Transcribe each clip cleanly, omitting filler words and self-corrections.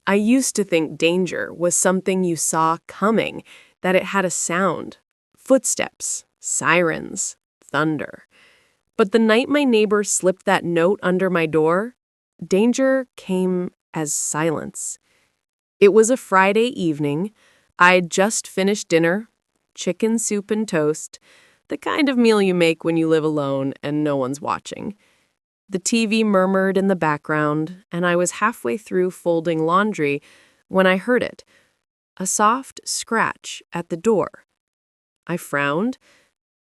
I used to think danger was something you saw coming, that it had a sound. Footsteps, sirens, thunder. But the night my neighbor slipped that note under my door, danger came as silence. It was a Friday evening. I'd just finished dinner, chicken soup and toast, the kind of meal you make when you live alone and no one's watching. The TV murmured in the background, and I was halfway through folding laundry when I heard it, a soft scratch at the door. I frowned.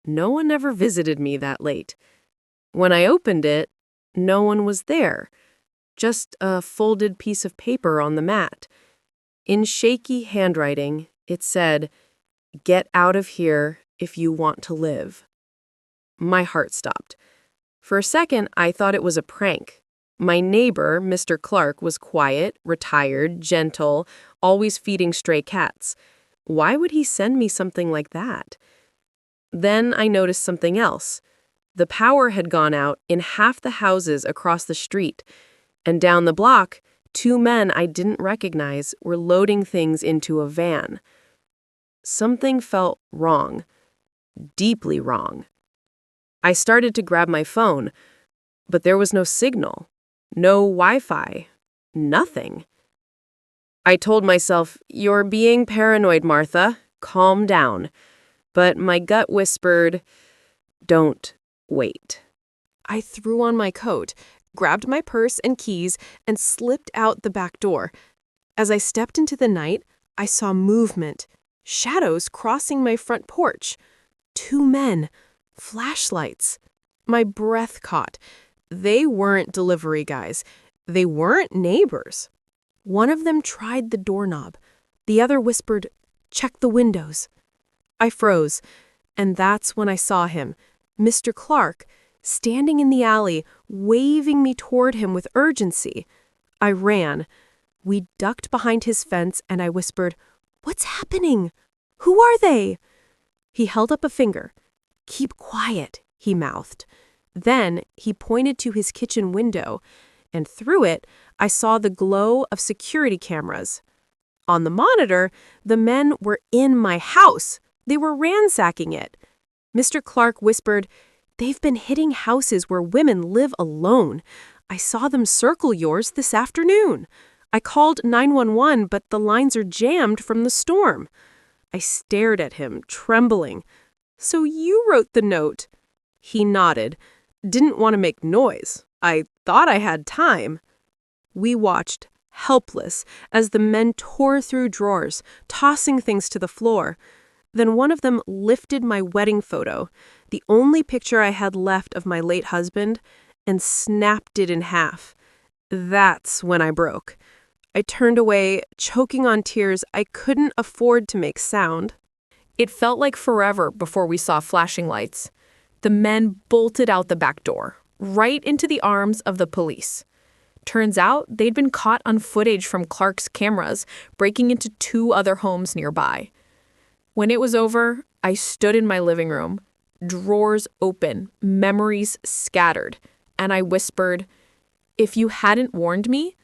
No one ever visited me that late. When I opened it, no one was there, just a folded piece of paper on the mat. In shaky handwriting, it said, "Get out of here if you want to live." My heart stopped. For a second, I thought it was a prank. My neighbor, Mr. Clark, was quiet, retired, gentle, always feeding stray cats. Why would he send me something like that? Then I noticed something else. The power had gone out in half the houses across the street, and down the block, two men I didn't recognize were loading things into a van. Something felt wrong, deeply wrong. I started to grab my phone, but there was no signal, no Wi-Fi, nothing. I told myself, "You're being paranoid, Martha. Calm down." But my gut whispered, "Don't wait." I threw on my coat, grabbed my purse and keys, and slipped out the back door. As I stepped into the night, I saw movement, shadows crossing my front porch. Two men, flashlights. My breath caught. They weren't delivery guys. They weren't neighbors. One of them tried the doorknob. The other whispered, "Check the windows." I froze, and that's when I saw him, Mr. Clark, standing in the alley, waving me toward him with urgency. I ran. We ducked behind his fence, and I whispered, "What's happening? Who are they?" He held up a finger. "Keep quiet," he mouthed. Then he pointed to his kitchen window, and through it, I saw the glow of security cameras. On the monitor, the men were in my house. They were ransacking it. Mr. Clark whispered, "They've been hitting houses where women live alone. I saw them circle yours this afternoon. I called 911, but the lines are jammed from the storm." I stared at him, trembling. "So you wrote the note?" He nodded. "Didn't want to make noise. I thought I had time." We watched, helpless, as the men tore through drawers, tossing things to the floor. Then one of them lifted my wedding photo, the only picture I had left of my late husband, and snapped it in half. That's when I broke. I turned away, choking on tears I couldn't afford to make sound. It felt like forever before we saw flashing lights. The men bolted out the back door, right into the arms of the police. Turns out they'd been caught on footage from Clark's cameras, breaking into two other homes nearby. When it was over, I stood in my living room, drawers open, memories scattered, and I whispered, "If you hadn't warned me..."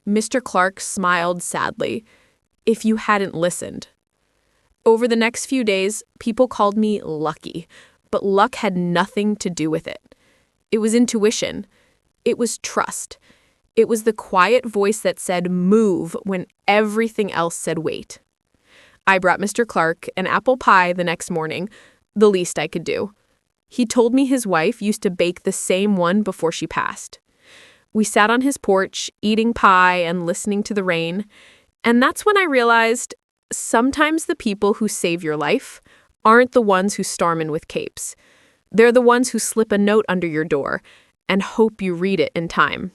Mr. Clark smiled sadly. "If you hadn't listened." Over the next few days, people called me lucky, but luck had nothing to do with it. It was intuition. It was trust. It was the quiet voice that said move when everything else said wait. I brought Mr. Clark an apple pie the next morning, the least I could do. He told me his wife used to bake the same one before she passed. We sat on his porch, eating pie and listening to the rain, and that's when I realized sometimes the people who save your life aren't the ones who storm in with capes. They're the ones who slip a note under your door and hope you read it in time.